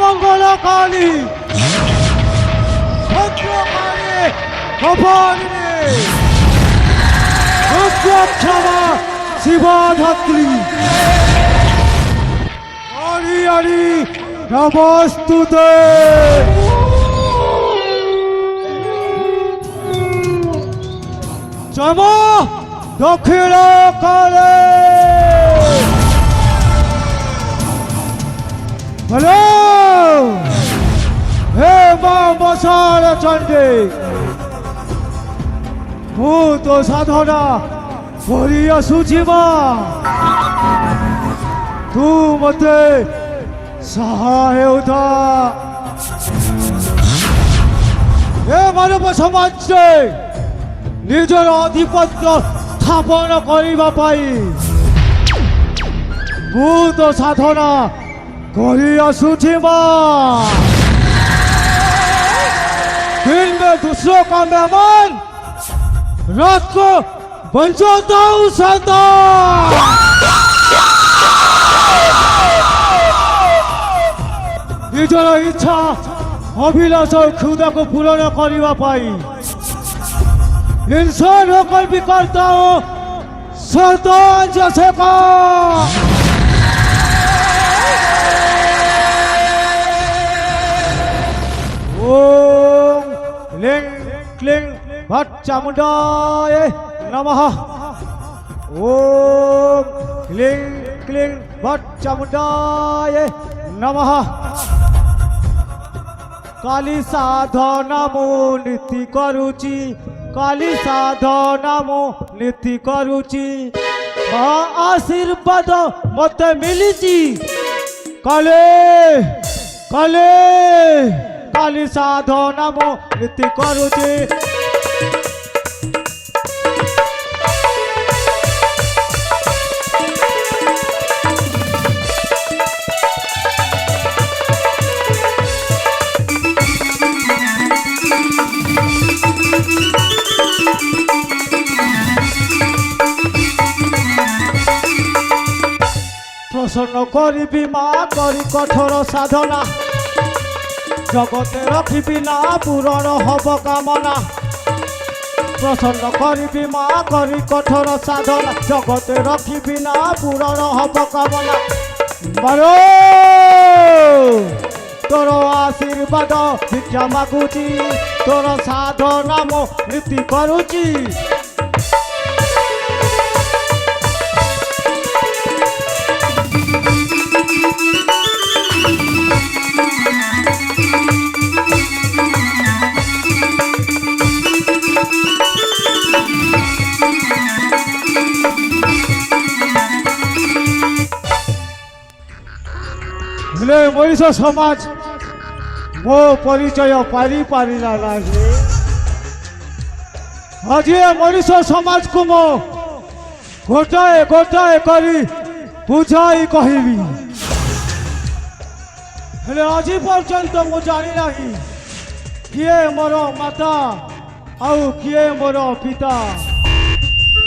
মঙ্গলকালী ভদ্রকালী ভবানী রুদ্রক্ষমা শিবধাত্রী হরি হরি নমস্তুতে। চম দক্ষিণ কালে হ্যালো হে মা মশাল চণ্ডী, ভূত সাধনা করি আসুছি মা, তু মতে সহায় উঠা। এ মানব সমাজে নিজের আধিপত্য স্থাপন করিবা পাই ভূত সাধনা করি আসুছি মা। दिन में दूसरों का मेहमान, रात को बन जाता हूँ शैतान। निजर इच्छा अभिलाष और क्षुदा को पूर्ण करिबा पाई इंसान होकर भी करता हूँ शैतान जैसे का। क्लिंग क्लिंग भट चामुंडाय नमः। ओम क्लिंग क्लिंग भट चामुंडाय नमः। काली साधना मो नीति करुचि, काली साधना मो नीति करुचि, आशीर्वाद मत मिलिची काले काले काली साधना मो नीति करुचे। प्रसन्न करिबी मा करी कठोर साधना, जगते रखिबी ना पूरण हब कामना। प्रसन्न करिबी मा करी कठोर साधना, जगते रखिबी ना पूरण हब कामना। मारो तोर आशीर्वाद भिक्षा मागुची, तोर साधना मो नीति करुची। ହେଲେ ମଣିଷ ସମାଜ ମୋ ପରିଚୟ ପାରିଲା ନାହିଁ। ଆଜି ଏ ମଣିଷ ସମାଜକୁ ମୁଁ ଗୋଟାଏ ଗୋଟାଏ କରି ବୁଝାଇ କହିବି। ହେଲେ ଆଜି ପର୍ଯ୍ୟନ୍ତ ମୁଁ ଜାଣି ନାହିଁ କିଏ ମୋର ମାତା ଆଉ କିଏ ମୋର ପିତା।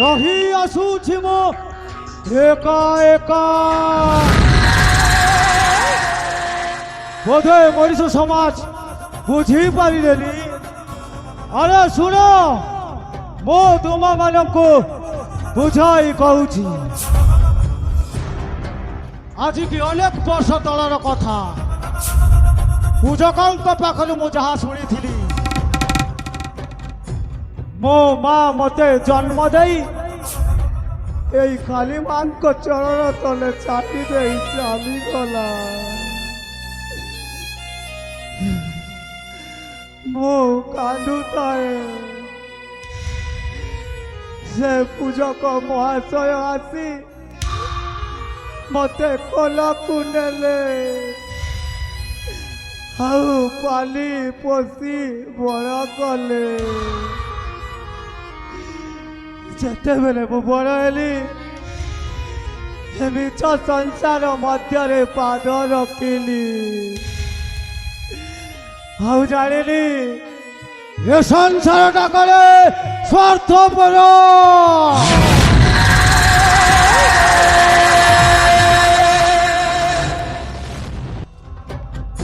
ରହି ଆସୁଛି ମୁଁ ଏକା ଏକା। ବୋଧେ ମଣିଷ ସମାଜ ବୁଝିପାରିଲେନି। ଆରେ ଶୁଣ, ମୁଁ ତୁମମାନଙ୍କୁ ବୁଝାଇ କହୁଛି। ଆଜିକି ଅନେକ ବର୍ଷ ତଳର କଥା। ପୂଜକଙ୍କ ପାଖରୁ ମୁଁ ଯାହା ଶୁଣିଥିଲି, ମୋ ମା ମତେ ଜନ୍ମ ଦେଇ ଏଇ କାଲି ମାଙ୍କ ଚରଣ ତଳେ ଛାଟି ଦେଇ ଚାଲିଗଲା। ମୁଁ କାନ୍ଦୁଥାଏ। ସେ ପୂଜକ ମହାଶୟ ଆସି ମତେ କୋଲକୁ ନେଲେ ଆଉ ପାଲି ପୋଷି ବଡ଼ କଲେ। ଯେତେବେଳେ ମୁଁ ବଡ଼ ହେଲି, ଏ ମିଛ ସଂସାର ମଧ୍ୟରେ ପାଦ ରଖିଲି। ଆଉ ଜାଣିଲି ଏ ସଂସାରଟା କରେ ସ୍ୱାର୍ଥପର।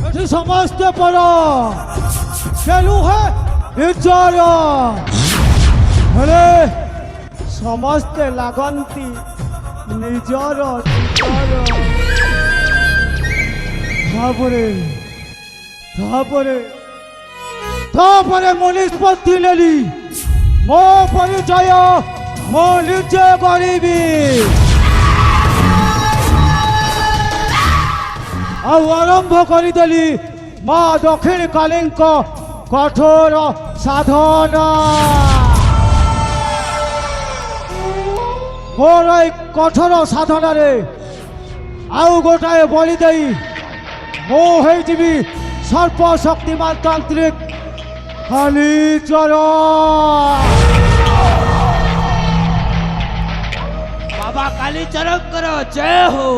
ଏଠି ସମସ୍ତେ ପର, ସେ ନୁହେଁ ନିଜର। ହେଲେ ସମସ୍ତେ ଲାଗନ୍ତି ନିଜର ନିଜର। ତାପରେ ମୁଁ ନିଷ୍ପତ୍ତି ନେଲି, ମୋ ପରିଚୟ ମୁଁ ନିଜେ କରିବି। ଆଉ ଆରମ୍ଭ କରିଦେଲି ମା ଦକ୍ଷିଣୀ କାଳୀଙ୍କ କଠୋର ସାଧନା। ମୋର এই କଠୋର ସାଧନାରେ ଆଉ ଗୋଟାଏ ବଳି ଦେଇ ମୁଁ ହେଇଯିବି ସର୍ବ ଶକ୍ତିମାନ ତାନ୍ତ୍ରିକ କାଳୀଚରଣ। बाबा कालीचरण जय हो।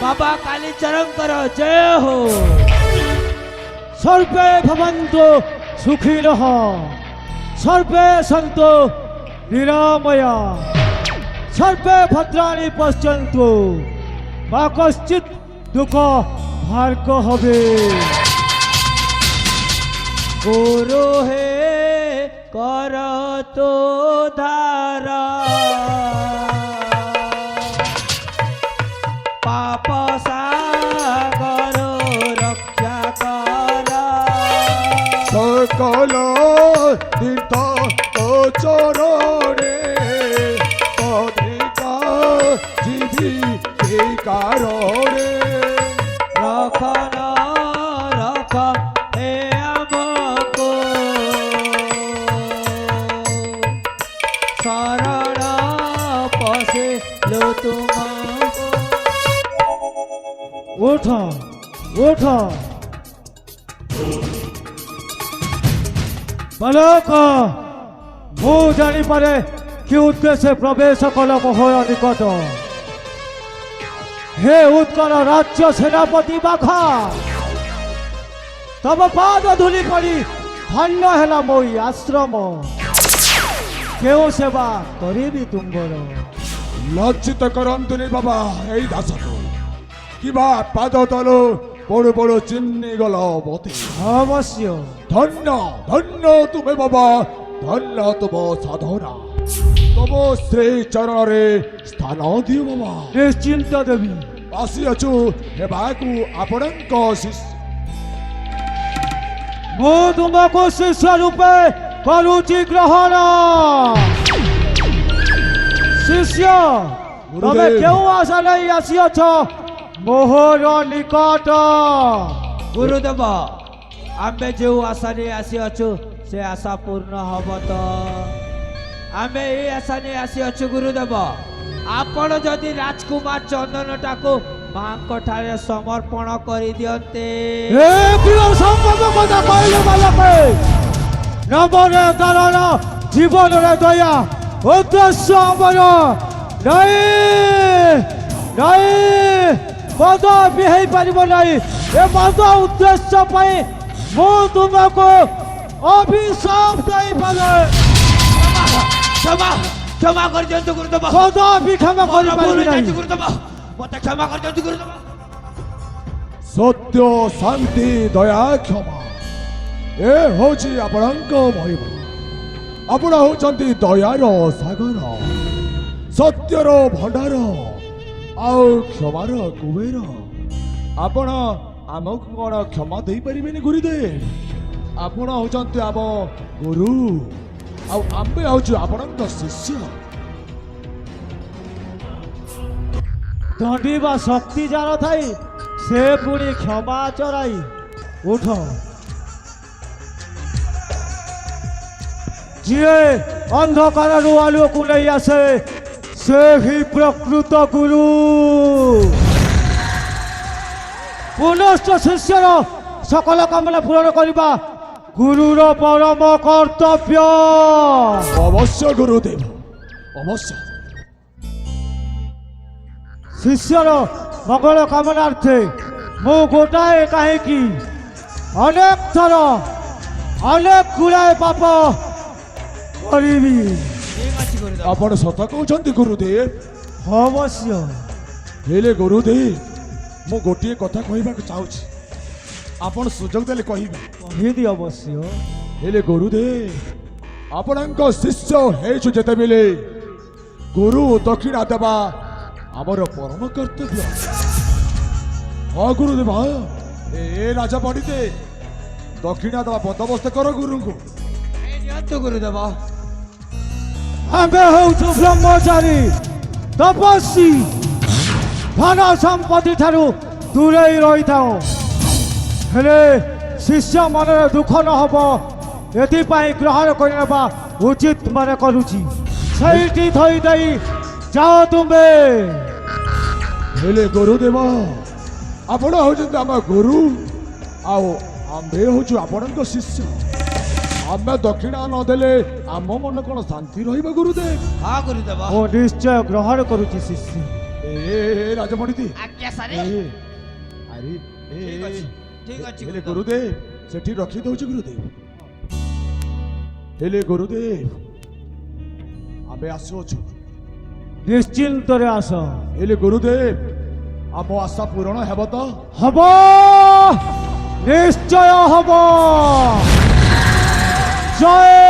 बाबा कालीचरण जय हो। सर्वे भवन्तु सुखिनः, सर्वे सन्तु निरामया, सर्वे भद्राणि पश्यन्तु, मा कश्चित् दुःख भार्ग हबे। गुरु हे कर तो धारा, पाप सागर रक्षा करा। सकल तीर्थ चरणे अधिका जीविकारे रखन रख हे हमको शरण पसे लो तुमको। उठ उठ बालक, ମୁଁ ଜାଣିପାରେ କି ଉଦ୍ଦେଶ୍ୟ ପ୍ରବେଶ କଲ ମୋହର ନିକଟ। ହେ ଉତ୍କଳ ରାଜ୍ୟ ସେନାପତି ବାଘା, ତମ ପାଦ ଧୂଳି ପଡ଼ି ଧନ୍ୟ ହେଲା ମୋ ଆଶ୍ରମ। କେଉଁ ସେବା କରିବି ତୁମର? ଲଜ୍ଜିତ କରନ୍ତୁନି ବାବା এই ଦାସକୁ। কিবা পাদ তল বড় বড় চিন্নি গল মতে। ଅବଶ୍ୟ ধন্য ধন্য তুমি বাবা, ধন্য তুম সাধনা। তব শ্রী চরণরে স্থান দিও বাবা। ନିଶ୍ଚିନ୍ତ ଦେବି। ଆସିଅଛୁ ହେବାକୁ ଆପଣଙ୍କ ଶିଷ୍ୟ। ମୁଁ ତୁମକୁ ଶିଷ୍ୟ ରୂପେ କରୁଛି ଗ୍ରହଣ। ଶିଷ୍ୟ, ତମେ କେଉଁ ଆଶା ନେଇ ଆସିଅଛ ମୋହର ନିକଟ? गुरुदेव, आमे जो आशा नहीं आसी अच्छु से आशा पूर्ण हम तो आमे ये आशा नहीं आसी अच्छु। गुरुदेव, आपण जदि राजकुमार चंदन टाको ମାଙ୍କ ଠାରେ ସମର୍ପଣ କରିଦିଅନ୍ତେ। ଏ ପ୍ରିୟ ସମ୍ଭବ କଥା କହିଲେ ବାଲକେ ନବରେ ତାରଣ ଜୀବନରେ ଦୟା ଉଦ୍ଦେଶ୍ୟ ଆମର ନାଇଁ ନାଇଁ ପଦ ବି ହେଇପାରିବ ନାହିଁ। ଏ ପଦ ଉଦ୍ଦେଶ୍ୟ ପାଇଁ ମୁଁ ତୁମକୁ ଅଭିଶାପ ଦେଇପାରେ। କ୍ଷମା କ୍ଷମା କରିଦିଅନ୍ତୁ ଗୁରୁଦେବ। ପଦ ବି କ୍ଷମା ମୋର ଭୁଲ କରିପାରିବି ହେଇଯାଇଛି ନାହିଁ। ଗୁରୁଦେବ, ମତେ କ୍ଷମା କରିଦିଅନ୍ତୁ ଗୁରୁଦେବ। ସତ୍ୟ ଶାନ୍ତି ଦୟା କ୍ଷମା ଏ ହଉଛି ଆପଣଙ୍କ ମହିମା। ଆପଣ ହଉଛନ୍ତି ଦୟାର ସାଗର, ସତ୍ୟର ଭଣ୍ଡାର ଆଉ କ୍ଷମାର କୁବେର। ଆପଣ ଆମକୁ କ'ଣ କ୍ଷମା ଦେଇପାରିବେନି ଗୁରୁଦେବ? ଆପଣ ହଉଛନ୍ତି ଆମ ଗୁରୁ ଆଉ ଆମେ ହଉଛୁ ଆପଣଙ୍କ ଶିଷ୍ୟ। ଦଣ୍ଡି ବା ଶକ୍ତି ଯାର ଥାଇ ସେ ପୁଣି କ୍ଷମା ଚରାଇ ଉଠ। ଯିଏ ଅନ୍ଧକାରରୁ ଆଲୁଅକୁ ନେଇ ଆସେ ସେ ହିଁ ପ୍ରକୃତ ଗୁରୁ। ପୁନଶ୍ଚ ଶିଷ୍ୟର সকল କାମନା ପୂରଣ କରିବା ଗୁରୁର ପରମ କର୍ତ୍ତବ୍ୟ। ଅବଶ୍ୟ ଗୁରୁଦେବ ଅବଶ୍ୟ। ଶିଷ୍ୟର ମଙ୍ଗଳ କାମନାର୍ଥେ ମୁଁ ଗୋଟାଏ କାହିଁକି ଅନେକ ଥର ଅନେକ ଗୁଡ଼ାଏ ପାପ କରିବି। ଠିକ ଅଛି ଗୁରୁଦେବ। ଆପଣ ସତ କହୁଛନ୍ତି ଗୁରୁଦେବ? ଅବଶ୍ୟ। ହେଲେ ଗୁରୁଦେବ ମୁଁ ଗୋଟିଏ କଥା କହିବାକୁ ଚାହୁଁଛି, ଆପଣ ସୁଯୋଗ ଦେଲେ କହିବେ? କହିବି ଅବଶ୍ୟ। ହେଲେ ଗୁରୁଦେବ ଆପଣଙ୍କ ଶିଷ୍ୟ ହେଇଛୁ ଯେତେବେଳେ ଗୁରୁ ଦକ୍ଷିଣା ଦେବା ଆମର ପରମ କର୍ତ୍ତବ୍ୟ। ହଁ ଗୁରୁଦେବ, ହଁ ଏ ରାଜା ପଣ୍ଡିତେ ଦକ୍ଷିଣା ଦେବା ବନ୍ଦୋବସ୍ତ କର ଗୁରୁଙ୍କୁ। ଏଇ ନିଅନ୍ତୁ ଗୁରୁଦେବ। ଆମେ ହେଉଛୁ ବ୍ରହ୍ମଚାରୀ ତପସ୍ୱୀ, ଧନ ସମ୍ପତ୍ତି ଠାରୁ ଦୂରେଇ ରହିଥାଉ। ହେଲେ ଶିଷ୍ୟ ମନରେ ଦୁଃଖ ନ ହବ ଏଥିପାଇଁ ଗ୍ରହଣ କରିନେବା ଉଚିତ ମନେ କରୁଛି। ସେଇଠି ଥୋଇ ଦେଇ ଯାଅ ତୁମେ। ହେଲେ ଗୁରୁଦେବ ଆପଣ ହଉଛନ୍ତି ଆମ ଗୁରୁ ଆଉ ଆମ୍ଭେ ହଉଛୁ ଆପଣଙ୍କ ଶିଷ୍ୟ। ଆମେ ଦକ୍ଷିଣା ନଦେଲେ ଆମ ମନ କ'ଣ ଶାନ୍ତି ରହିବ ଗୁରୁଦେବ? ହଁ ଗୁରୁଦେବ। ମୁଁ ନିଶ୍ଚୟ ଗ୍ରହଣ କରୁଛି ଶିଷ୍ୟ। ଏ ରାଜପଣ୍ଡିତି ଆଜ୍ଞା ସାରେ। ଆରେ ଠିକ ଅଛି ଠିକ ଅଛି ହେଲେ ଗୁରୁଦେବ। ଗୁରୁଦେବ ସେଠି ରଖିଦଉଛି ଗୁରୁଦେବ। ହେଲେ ଗୁରୁଦେବ ଆମେ ଆସୁଅଛୁ। ନିଶ୍ଚିନ୍ତରେ ଆସ। ହେଲେ ଗୁରୁଦେବ ଆମ ଆଶା ପୂରଣ ହେବ ତ? ହବ, ନିଶ୍ଚୟ ହବ। ଜୟ